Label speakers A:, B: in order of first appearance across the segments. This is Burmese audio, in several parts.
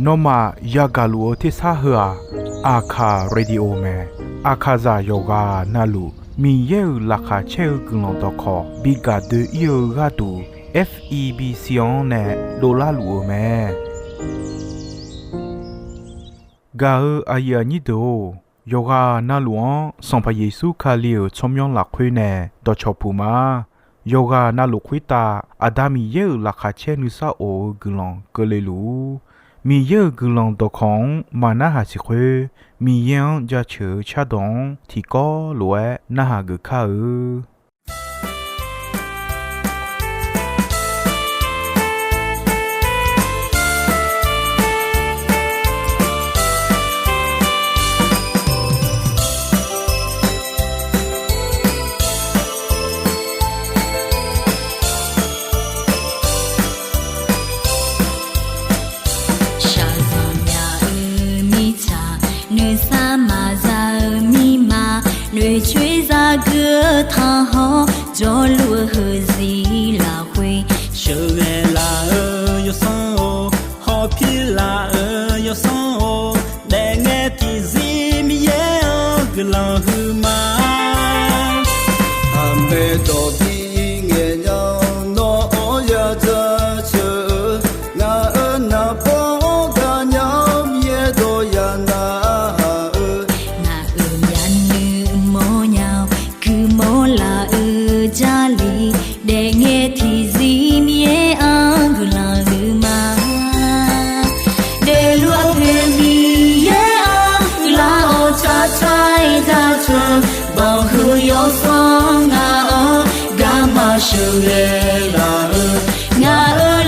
A: นอมายากาลูที่ซาเฮออาคาเรดิโอแมอาคาซาโยกานาลูมีเยอลักคาเชลกุลองตอคอบิกาเดอีโอกาตู FEB ซีออนเนโดลาลูแมกาอายานิโดโยกานาลวงสัมพเยซูคาลิโอชมยองลักคุยเนดอชอปูมาโยกานาลูคุยตาอาดามีเยอลักคาเชนุซาโอกุลองเกเลลูมีเยอะกุลองตัวของมานาหาสิเควมียังจะเชื่อชาดงที่ก็รวยนาหากึข้า
B: 吹着歌唱好，着路和西拉回。
C: 手来拉有送哦，好皮拉有送哦，来爱的是米耶哦，个老虎妈。阿妹多比眼要诺要着车，那波个鸟也多呀那。
B: 家里的爱提起你安个拉个嘛，的路陪你也安个拉我查查查查，保护有双啊，干嘛手来拉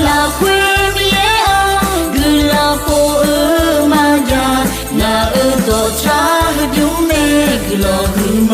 B: 拉会你也安个拉破嘛呀，那多查就没个拉个嘛。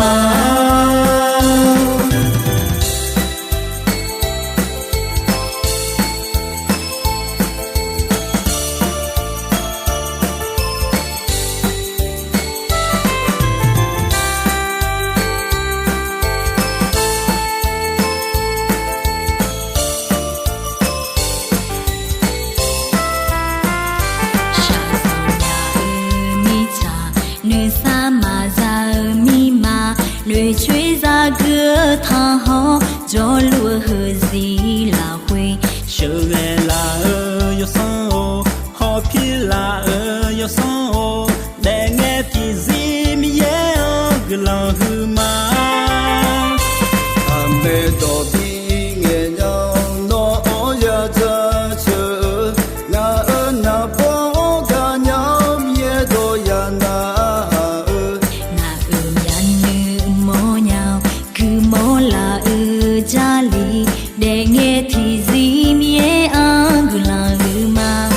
B: 吹着歌唱好，着路和西拉回。
C: 手来拉有送哦，好皮拉有送哦，来爱的是米耶哦，个老虎妈。阿妹多比眼要诺要着车，那波个鸟也多呀那。
B: 家里的爱提起你安个拉个嘛，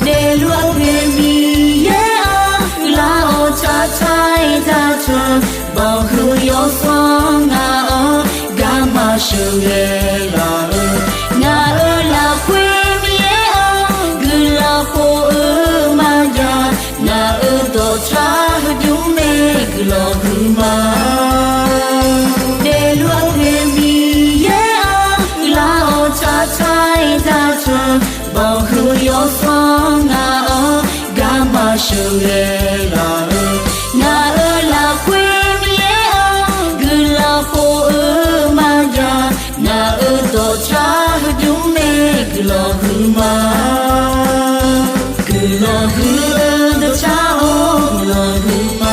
B: 的路陪你也安个拉我查查查查，保护有双啊，干嘛手来拉会你也安个拉破嘛呀，那多查就没个拉个嘛。保护有双啊，干嘛手来拉会你啊，个拉破嘛呀，那多查就没个老虎嘛，个老虎的查哦，老虎嘛。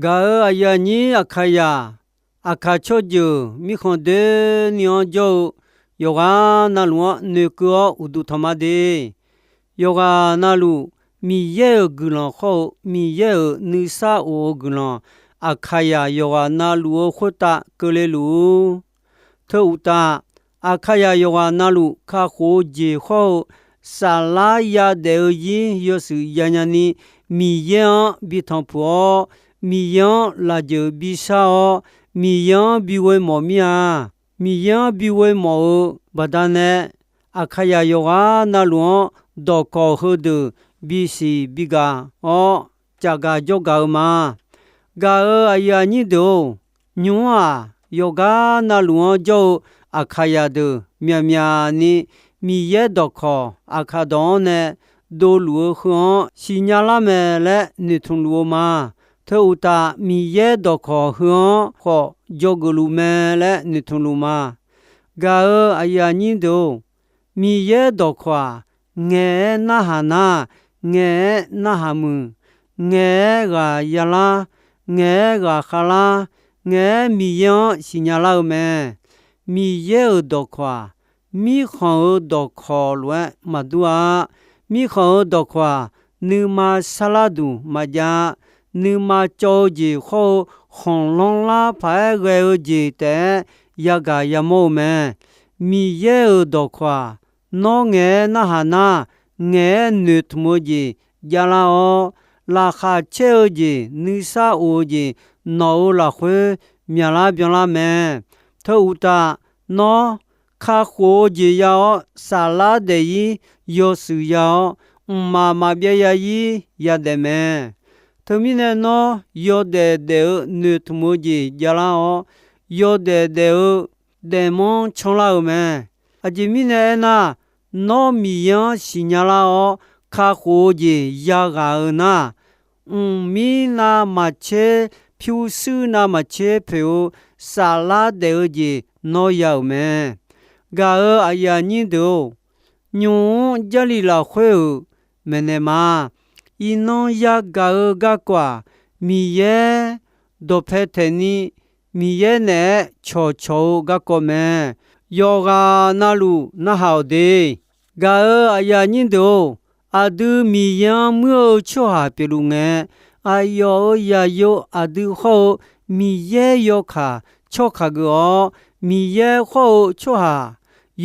D: ga aya ni akhaya akhacho ju mi khonde nyo jo yoga na lu ne ko udu thama de yoga na lu mi ye gulon kho mi ye ni sa o gulon akhaya yoga na lu khota kele lu tho uta အခါယယောဂနာလူခါခိုဂျေခောဆာလာယာဒေယင်းယောစုယညာနီမီယံဘီထံဖောမီယံလာဂျဘီရှာမီယံဘီဝဲမော်မီယာမီယံဘီဝဲမော်ဘဒနဲအခါယယောဂနာလူဒေါကောဟဒဘီစီဘီဂါအောဂျာဂါဂျောဂါမာဂါအယာညီဒိုညွာယောဂနာလူဂျောအခါယဒမြမြနီမီရဲဒေါခောအခါဒေါနဲဒိုလူခွန်စီညာလာမဲလက်နေထုံလူမာထောဥတာမီရဲဒေါခောဟွန်ခောဂျောဂလူမဲလက်နေထုံလူမာဂါအယာညီဒိုမီရဲဒေါခွာငဲနာဟာနာငဲနာဟာမူငဲဂါယလာငဲဂါခလာငဲမီယံစီညာလာမဲမီရဲဒေါခွာမိခေါဒေါခေါ်လွဲ့မဒူအာမိခေါဒေါခွာနူမာဆလာဒူမဂျာနူမာကြောဂျီခေါခွန်လွန်လာဖဲရဲဂျီတဲယဂါယမောမဲမီရဲဒေါခွာနောငဲနာဟာနာငဲနုထမိုဂျီဂျလာအောလာခါချဲဂျီနိစာအိုဂျီနောလာခွေမြလာပြန်လာမဲထောဥတာနောခါခိုဂျီယောဆာလာဒေယီယောစုယောမာပြယယီယဒမဲသမီနေနောယောဒေဒေနုထမိုဂျီဂျလာအောယောဒေဒေဒေမွန်ချောလာမဲအဂျီမီနေနာနောမီယစီညာလာအောခါခိုဂျီယာဂါနာမီနာမချေဖြူစုနာမချေဖေဆာလာဒေဂျီနောယောမဲဂါအယာညင်းတို့ညွန်ကြလီလာခွဲမနေမာဤနောယာဂါဂကွာမီယေဒိုဖဲတေနီမီယေနဲ့ချောချောဂကောမဲယောဂာနာလူနဟောဒေဂါအယာညင်းတို့အဒူမီယံမြို့ချောဟာပြလူငဲအယောယာယောအဒူဟောမီယေယောခါချောခါကောမီယေဟောချောဟာ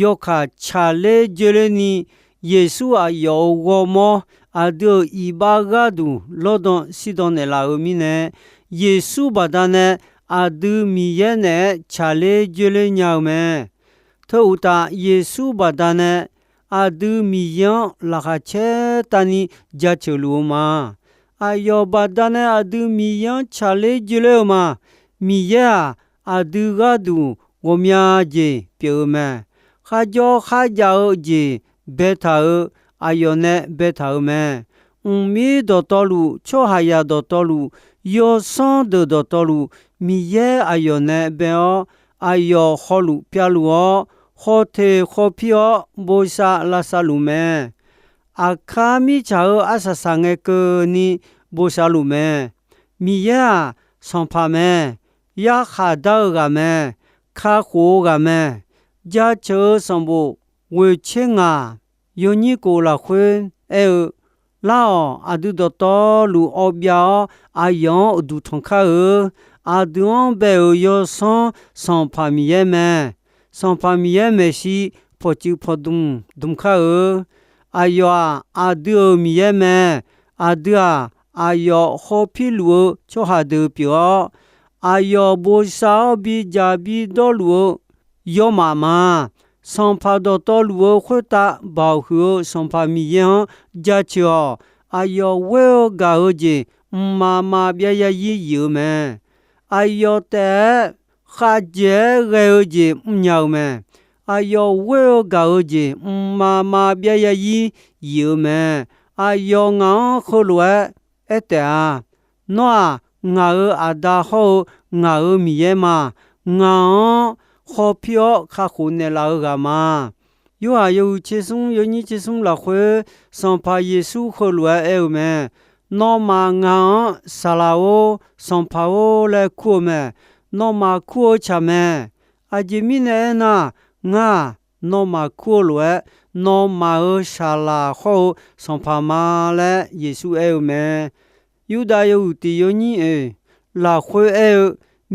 D: ယောခါချာလေဂျေလနီယေစုအယောဝမောအဒူဣဘာဂဒူလောဒွန်စီဒွန်နေလာမီနေယေစုဘာဒနဲ့အဒူမီယေနဲ့ချာလေဂျေလညောင်းမဲထို့တာယေစုဘာဒနဲ့အဒူမီယံလာခချေတနီဂျာချလူမာအယောဘာဒနဲ့အဒူမီယံချာလေဂျေလမာမီယာအဒူဂဒူဝမြာဂျေပြေမဲခါကြောခါကြောဂျီဘေထာအယောနဲ့ဘေထာမဲမီဒတော်လူချောဟာယာဒတော်လူယောဆွန်ဒတော်လူမီယေအယောနဲ့ဘေအောအယောခေါလူပြလူအောခေါထေခေါဖီယောဘောစာလာဆလူမဲအခါမီချာအဆဆငဲကနီဘောစာလူမဲမီယာဆွန်ဖာမဲယာခါဒေါဂမဲခါခိုဂမဲဂျာချောစံဘူဝေချင်းငါယိုညီကိုလာခွင်းလာအဒူဒတော်လူအော်ပြောင်းအယောအဒူထုံခါအဒွန်ဘေယောဆွန်ဖာမီယေမဲဆွန်ဖာမီယေမဲရှိဖို့ချူဖို့ဒုံခါအယောအဒူမီယေမဲအဒူအယောဟောဖီလူချောဟာဒူပြောအယောဘောစာဘီဂျာဘီဒေါ်လူယောမာမာဆွန်ဖာဒတော်လူခွတ်တာဘောက်ဟုဆွန်ဖာမီယံဂျာချောအယောဝဲဂါဟဂျီမာပြယယီယူမဲအယောတဲခါဂျဲရေဂျီညောင်းမဲအယောဝဲဂါဟဂျီမာပြယယီယူမဲအယောငေါခိုလွဲအတဲနွာငါအဒါဟောငါမီယေမာငါခေါ်ပြောခါခုနေလာကမာယောအယုချေဆုံယောညီချေဆုံလာခွေစံဖာယေစုခေါ်လွယ်အဲမဲနောမာငါဆလာဝစံဖာဝလေခုမဲနောမာခုချမဲအဂျီမီနေနာငါနောမာခုလွယ်နောမာရှာလာခေါ်စံဖာမာလေယေစုအဲမဲယူဒာယုတီယောညီအဲလာခွေအဲ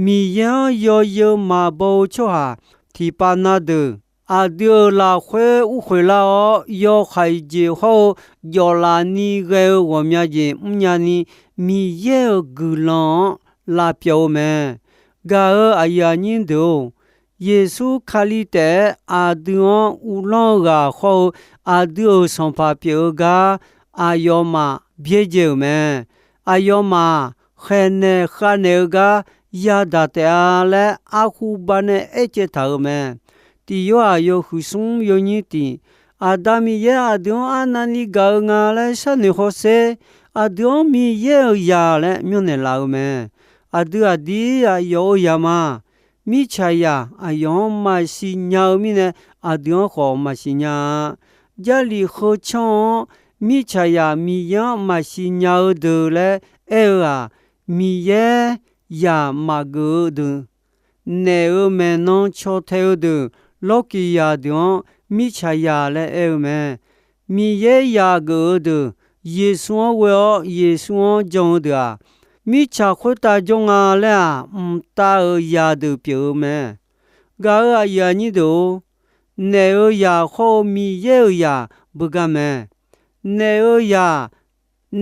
D: မီယံယောယောမာဘောချောဟာတီပါနာဒ阿丢拉会乌会拉要海节后要拉你个我们人你米也个浪拉表们，个哎呀人都。耶稣卡里的阿丢乌浪个后阿丢上发表个阿要嘛别叫们，阿要嘛还呢还那个亚达的阿来阿胡巴呢一接头们。第有啊有护送有你的，阿达米也阿丢阿那里搞阿来啥你好些，阿丢米也有呀嘞，没那老么，阿丢阿弟啊有呀嘛，米菜呀阿用嘛是鸟米呢，阿丢好嘛是鸟，家里好抢米菜呀米样嘛是鸟的嘞，啊米也呀嘛个的，那个么弄炒头的。လောကီယာတွင်မိချာယာလည်းအဲမဲမိရဲ့ယာကိုတို့ယေဆွန်ဝေယေဆွန်ကြောင့်တို့မိချာခွတ်တာကြောင့်လည်းတာယာတို့ပြောမဲဂါယာညိတို့နေယာဟောမိရဲ့ယာဘဂမဲနေယာ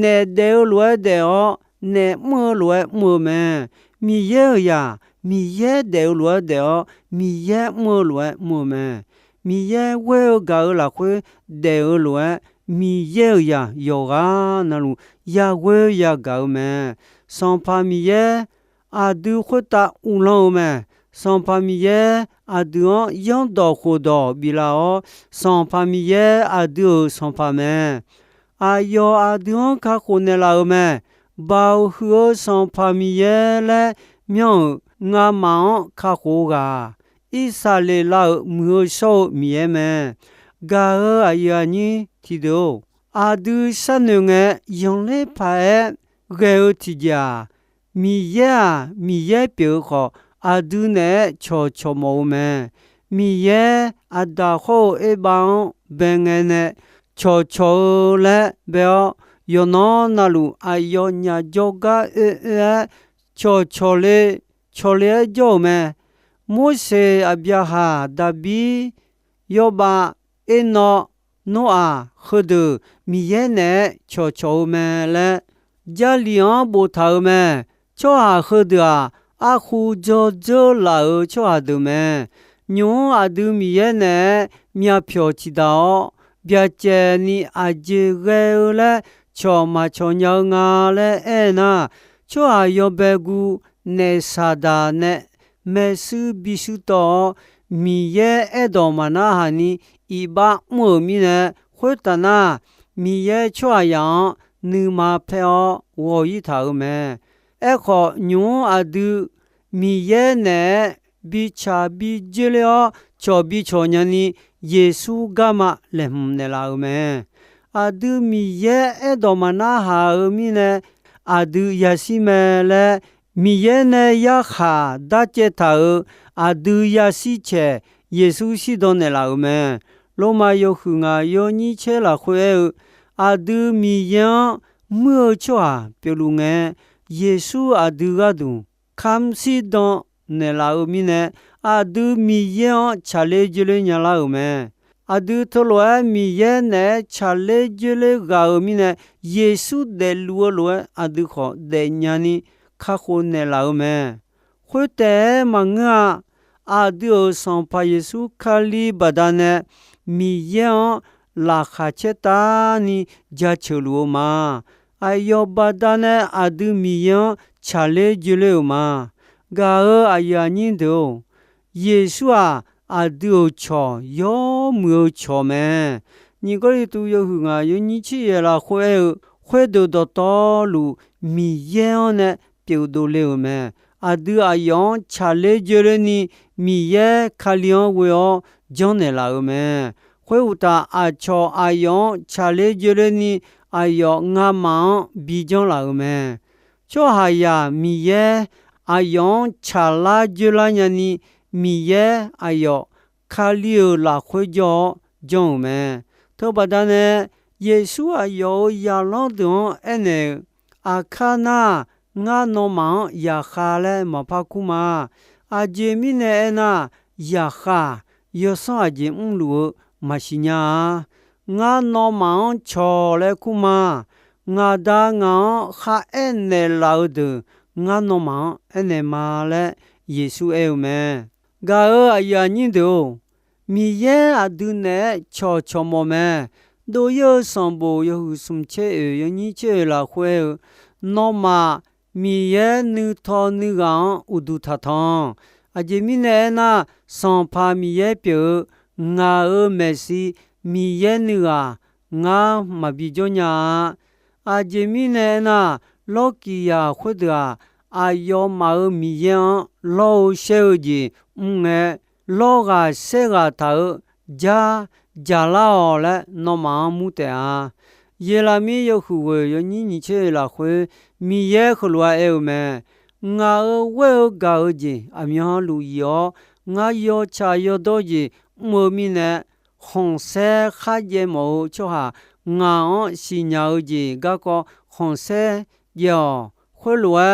D: နေဒေလွယ်ဒေနေမောလွယ်မောမဲမိရဲ့ယာ米耶得罗的米耶莫罗莫么米耶我搞了会得罗米耶呀有啊那路呀我呀搞么上帕米耶阿杜会打乌龙么上帕米耶阿杜样到活到比拉哦上帕米耶阿杜上帕么阿哟阿杜卡混的老么包和上帕米耶来妙ငါမောင်ခခိုးကဣဆာလေလောက်မျိုးရှောမြဲမယ်ဂါအယာနီတီဒိုအာဒူဆနုငဲယုံလေးဖာဂေတီဂျာမီယေပြေခေါ်အာဒူနဲ့ချောချောမောမဲမီယေအဒါခိုအေဘောင်ဘင်ငဲနဲ့ချောချောလဲဘေယောနောနလူအယောညာဂျောကချောချောလေးချောလေကြောမဲမိုးစေအပြာဟာဒဘီယောဘာအနောနိုအာခဒမီယေနဲ့ချောချောမဲလဲဂျာလီယံဘူထာမဲချောဟာခဒအခုဂျောဂျောလာချောဟာဒမဲညွန်အဒူမီယေနဲ့မြဖြောချီတော့ဗျာကျဲနီအဂျေရဲလဲချောမချောညောငါလဲအဲနာချောဟာယောဘေကူနေစာဒာနဲ့မေစုဘီစုတော့မီရဲ့အဲ့တော်မနာဟာနီဤပါမှုမီနဲ့ခွတ်တနာမီရဲ့ချွာယံနူမာဖေောဝေါ်ဤထားမဲအဲ့ခေါ်ညွန်အဒူမီရဲ့နဲ့ဘီချာဘီဂျလျောချောဘီချောညာနီယေစုကမလက်နေလာမဲအဒူမီရဲ့အဲ့တော်မနာဟာမီနဲ့အဒူယစီမဲလဲ米耶呢呀哈大街头阿杜呀西切耶稣西多呢老们罗马有胡啊有你切了会阿杜米耶莫错比如呢耶稣阿杜阿杜看西多呢老米呢阿杜米耶查勒就了呢老们阿杜托罗米耶呢查勒就了老米呢耶稣的罗罗阿杜可的呢尼ခခိုနေလာမဲခွတဲ့မငါအာဒီယဆောင်ပါယေစုခလီဘဒနဲ့မီယံလာခချက်တာနီဂျာချလူမာအယောဘဒနဲ့အာဒူမီယံချာလေဂျလေမာဂါအယာညင်းတို့ယေရှုအာဒူချောယောမျိုးချောမဲညီကိုရီတူယဟုငါယညိချီရလာခွဲတို့တော်လူမီယံနဲ့ပြူဒိုလေမဲအဒူအယောချာလေဂျရနီမီယေခလျောဝေယောဂျွန်နေလာမဲခွဲဥတာအချောအယောချာလေဂျရနီအယောငါမောင်ဘီဂျွန်လာမဲချောဟာယာမီယေအယောချာလာဂျလာညာနီမီယေအယောခလျောလာခွေကြောဂျွန်မဲသောပဒနဲ့ယေရှုအယောယာလောတွန်အနေအခါနာငါနောမယာခါလဲမဖကူမာအဂျေမီနေနာယာခါ ယောဆောအချင်းလူမရှိညာငါနောမောင်ချောလေခုမာငါဒါငါခါအဲနေလောဒငါနောမောင်အနေမာလေယေရှုအဲမဲဂါအယာညင်းတို့မိယေအဒုနဲ့ချောချောမောမဲဒိုယောစံဘောယောဟုစုံချေယညိချေလာခွဲနောမာမိယေနုထောနုကောင်ဥဒုထထောအဂျေမီနေနာစံဖာမိယေပြေငါမေစီမိယေနုကငါမဘီကြောညာအဂျေမီနေနာလောကီယာခွဒရာအာယောမာမိယေလောရှေဂျီငဲလောကဆေကတာဂျာလာလေနောမာမူတေအာယေလာမီယခုဝေယညညချေလာခွေမိယေခလွာအဲမဲငါဝဲဂါဂျီအမျောလူယောငါယောချာယောတော့ဂျီမောမီနဲ့ခွန်ဆဲခါဂျေမောချောဟာငါစီညာဂျီဂါကောခွန်ဆဲယောခွလွာ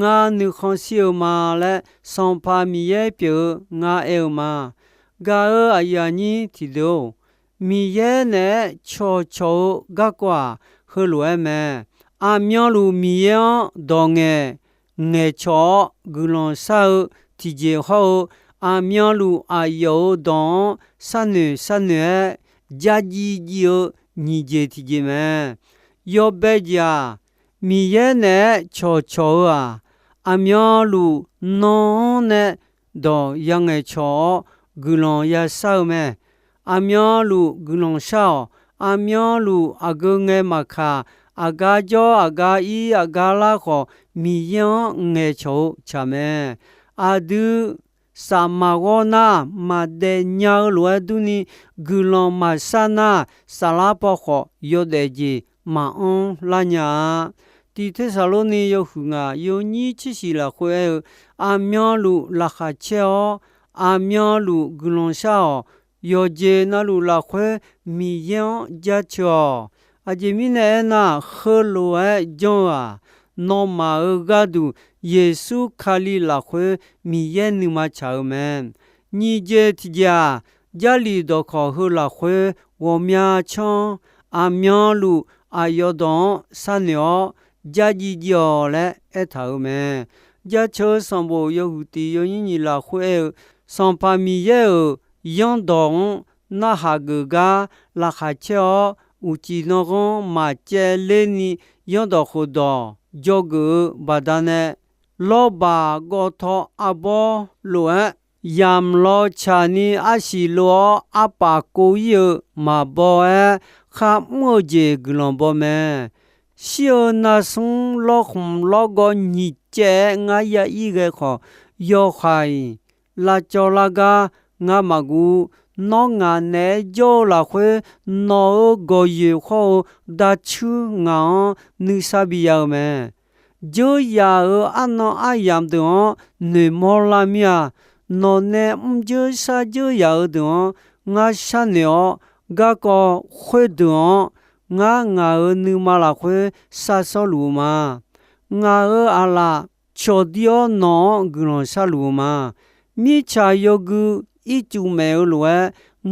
D: ငါနုခွန်စီမာလေစံဖာမီယေပြေငါအဲမာဂါအယာနီတီဒိုမိယေနဲ့ချောချောဂကွာဟလွဲမဲအမျောလူမိယေဒေါငဲငဲချောဂူလွန်ဆာတီဂျေဟောအမျောလူအယောဒေါဆန်နဂျာဂျီဂျီညီဂျေတီဂျေမဲယောဘေဂျာမိယေနဲ့ချောချောအမျောလူနောနဲ့ဒေါယငဲချောဂူလွန်ရဆောက်မဲအမျောလူဂူလွန်ရှောက်အမျောလူအဂငဲမခါအဂါကြောအဂါဤအဂါလာခေါ်မိယောငဲချိုချမဲအဒုစာမဂောနာမဒေညာလွယ်ဒုနီဂူလွန်မဆနာဆလာပခေါ်ယောဒေကြီးမအောင်လာညာတီသေဆာလိုနီယောခုငါယောညီချီစီလာခွဲအမျောလူလာခချေောအမျောလူဂူလွန်ရှောက်ယောဂျေနာလူလာခွဲမိယောဂျာချောအဂျီမီနေနာခလိုဝဲဂျွန်နောမာဂါဒူယေစုခါလီလာခွဲမိယေနုမချာမဲညီဂျေတီဂျာဂျာလီဒိုခေါ်ဟလာခွဲဝမြာချောအမျောလူအယောဒွန်ဆန်ယောဂျာဂျီဂျောလေအထာမဲဂျာချောစံဘောယောဟူတီယောညီညီလာခွဲစံပါမီယေယောဒွန်နာဟာဂဂါလာခချောอุจินกมาเจเลนียอดอขุดอจอกุบาดาเนโลบากอทออบอโลเอยามโลชานีอาชิโลอาปาโกยมาบอเอขะมอเจกลอมบอเมชิโอนาซุงโลคุมโลกอญิเจงายาอีเกขอยอไขลาจอลากางามากูနောငါနဲကြောလာခွေနောဂိုယေခောဒါချူငါနုဆဘီယောမဲဂျိုယာအနောအယမ်တောနေမောလာမီယာနောနဲဂျိုဆာဂျိုယာတောငါရှာနေဂါကောခွေတောငါနုမလာခွေဆာဆောလူမာငါအလာချိုဒီယောနောဂရွန်ဆာလူမာမိချာယောဂူอีจูเมลลวย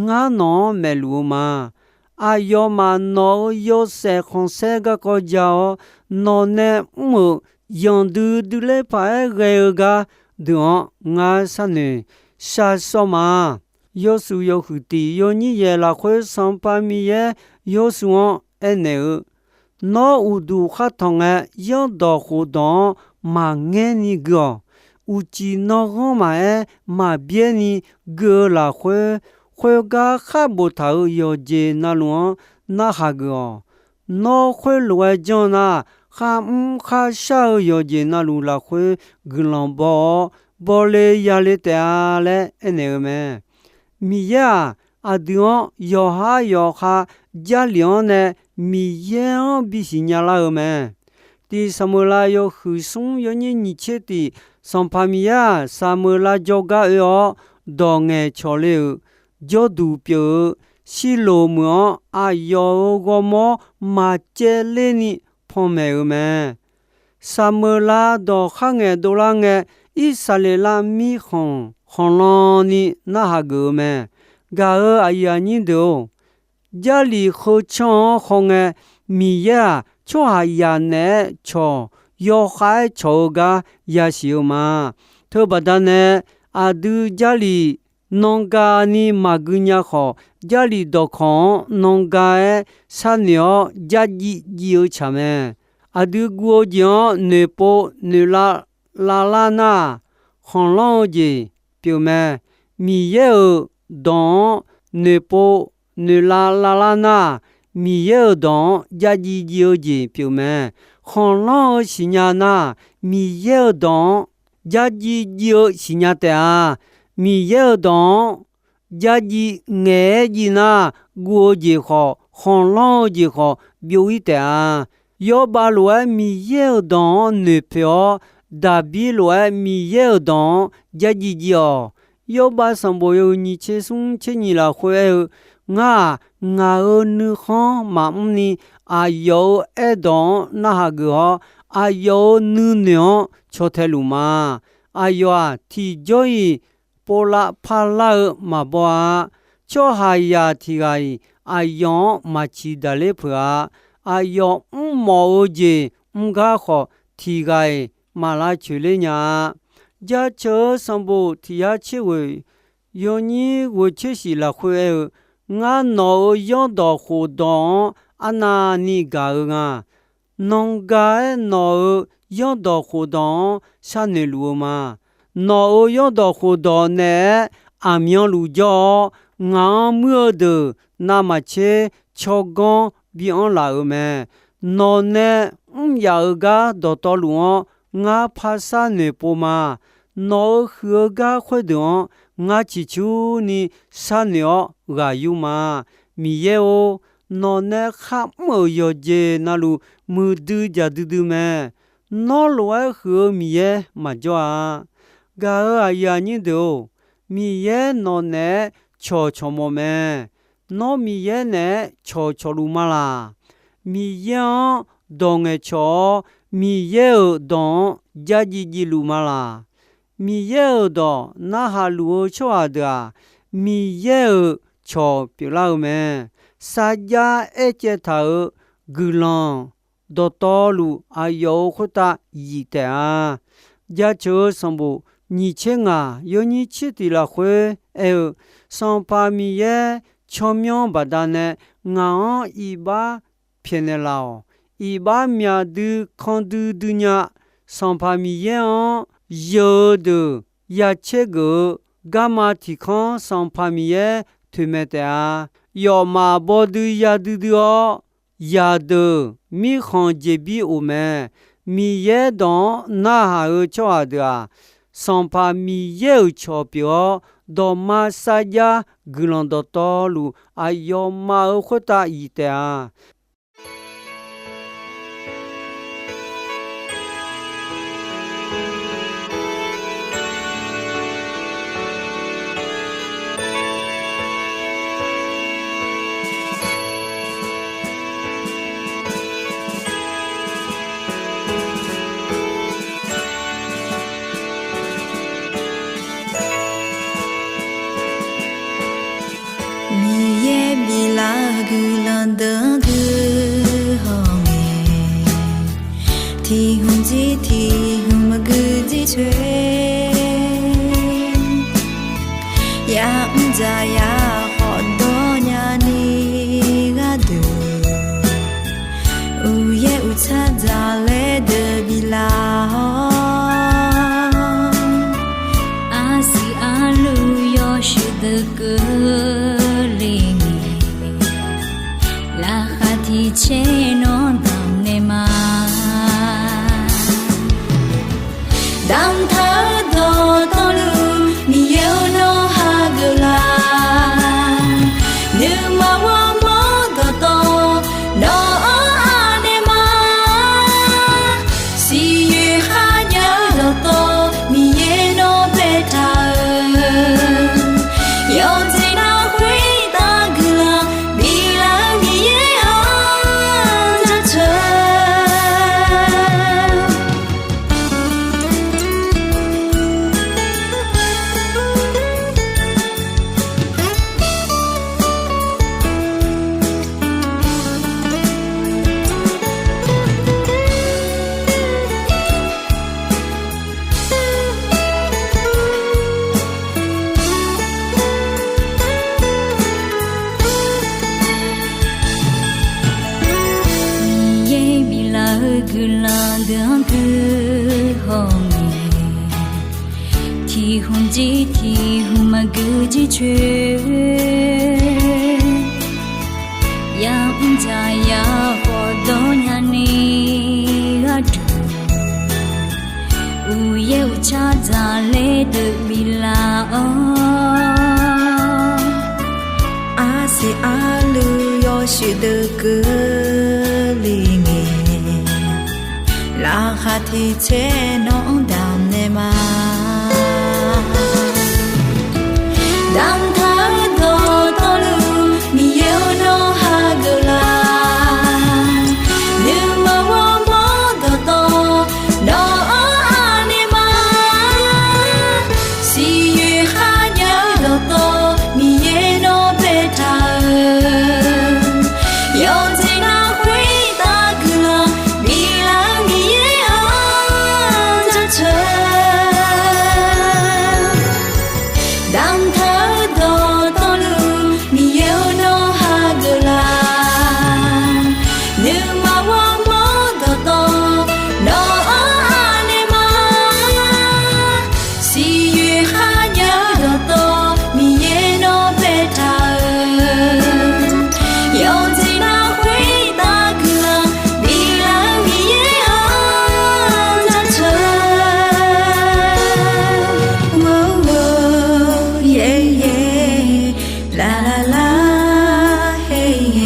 D: งานอเมลูมาอายอมานอยอเซคอนเซกะกอจานอเนมุยอนดูเลปาเรกาดองาสะเนชาซอมายอสุยอหุติยอญิเยลาခွေစံပါမီယေယောစုံအနေနောဥဒုခထောငေယောဒခုဒံမငဲနီကောอุจินอกมามาเบียนีเกลาခွေกาခဘုထာယောเจนาลวนาหากနောခွေလွယ်ကြောနာခခရှာယောเจนาလူလာခွေဂလံဘောလေရလေတဲလေအနေမဲမိယာအဒွန်ယောဟာယောခဂျာလျောနဲ့မိယေဘီစီညာလာမဲတီစမလာယောခူဆုံယောညညချေတီစံဖာမီယာဆာမလာဂျောဂါယောဒေါငဲချောလေဂျောဒူပြရှိလိုမောအာယောဂမောမာကျဲလေနီဖောမဲမဲဆာမလာဒေါခငဲဒေါလာငဲဣဆာလေလာမီခွန်ခ红浪你那哈个么？噶尔哎呀你都家里好强红哎，米呀错哈呀呢错，要害错个也少嘛。特别的呢，阿杜家里农家你马古尼好，家里都看农家的产业家己有钱么？阿杜国家内部内拉那红浪子表么？米也有当内部内拉那米也有当家己有钱表么？红浪是伢那米也有当。家己有是伢的啊，米有当家己爱的那我就好，红浪就好，表一的啊。要把罗米有当女票，大比罗米有当家己有，要把上波有你切送切你了会我女行嘛你啊有爱当那哈个啊有女娘。cho thế lù mà ai yo thì joy pola phala mà boa cho hai ya thì gai ai yo mà chi da le phua ai yo mo je nga kho thì gai mà la chu le nya ja cho sambo thì ya che we yo ni wo che si la khwe nga no yo do khu don ana ni ga nga nong ga no要到活动山内路嘛，那要到活动呢，阿苗路叫俺么的那么切超光比俺来么，那呢要个到路俺爬山内坡嘛，那河个活动俺去求你山了个有嘛，米也哦，那呢还没有接那路没得家的么。nó loại hứa mía mà cho à gà ở nhà như đâu mía nó nè cho mò mẹ nó mía nè cho lu mà là mía đông cái cho mía đông gia gì lu mà là mía đó na hà lu cho à đó mía cho biểu lao mẹ sa gia ê chế thở gư lòng do to lu ayo khota yite a ja cho sambo ni chenga yo ni chiti la khwe e son pa mi ye chomyon badane nga i ba phene lao i ba mya du khon du dunya son pa mi ye on yo de ya che go gama ti khon son pa mi ye tu mete a yo ma bo du ya du ya de mi khon jebi o me mi ye don na ha o cho da son pa mi ye o cho pyo do ma sa ya gulon do to lu ayo ma o khota ite a
B: Gulanda gu honge thi hum gu ji chwe ya ja ya ho do nya ni ga du u ye u cha ja le de bi la a si a lu yo shi de gu che non dam ne ma dam tha do lu mi yo no ha gu la nu ma wa mo do no a ne ma si yu ha nya do mi ye no be tha yo ji na hui da gu la bi la mi ye 当个好命，提红几提红嘛个几圈，养家呀活多年你啊住，无业无家咋来的米拉哦。
E: 阿西阿鲁要学的歌里面，拉哈提切弄当的嘛，
B: 当他多多路，你有弄哈个啦，你么我么多多，弄阿你嘛，喜悦哈呀多多，你也弄别他。有几那回答个啦，比啦你也啊这车，当他多多路，你有弄哈个啦，你嘛我么多多，弄阿你嘛，喜悦哈呀多多，你也弄别他。有几那回答个啦，比啦你也啊这车，
E: 哦耶耶，啦啦啦嘿耶，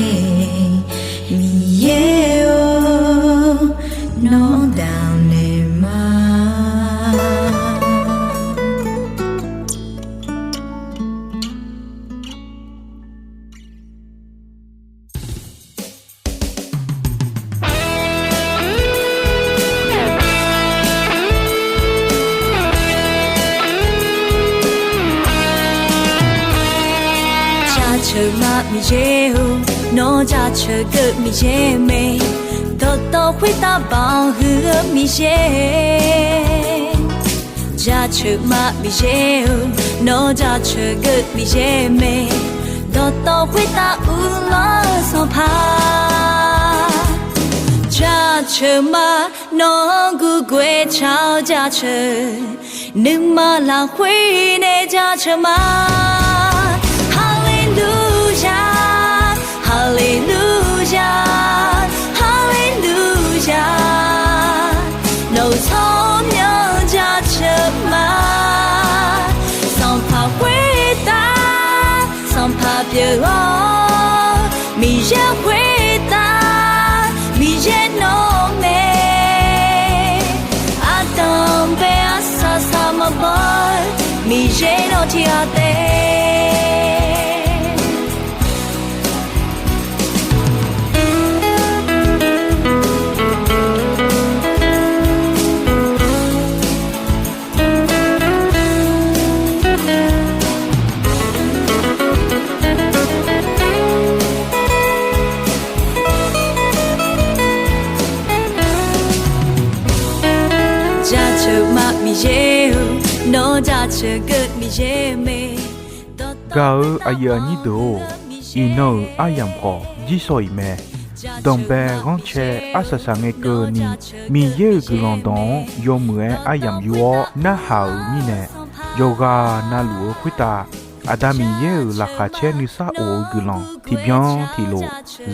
E: 米耶哦，弄当的嘛。
B: 家车嘛米耶哦，喏家车个米耶美，多多回答帮和米耶。家车嘛米耶哦，喏家车个米耶美，多多回答乌拉索帕。家车嘛喏古贵超家车，你嘛拉回那家车嘛。Hallelujah, Hallelujah, Hallelujah. No 聪明家车嘛，sans pas回答，sans pas别哦，米也回答，米也浓美。阿当贝阿萨萨嘛boy，米也诺提阿得。家车嘛米耶哦，喏家车个米耶美。
A: ga aya ni do ino ayam ko jisoi me dombe gonche asasa nge ko ni mi ye glondon yomue ayam yo na hau ni ne yoga na lu khita adami ye la kha che ni sa o glon ti bien ti lo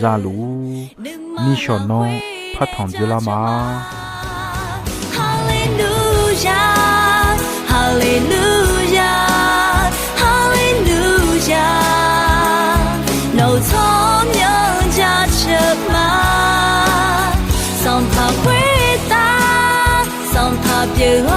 A: za lu ni shono phathon de la ma
B: Hallelujah, Hallelujah, Hallelujah. No 聪明家车嘛，sans pas回答，sans pas别哦。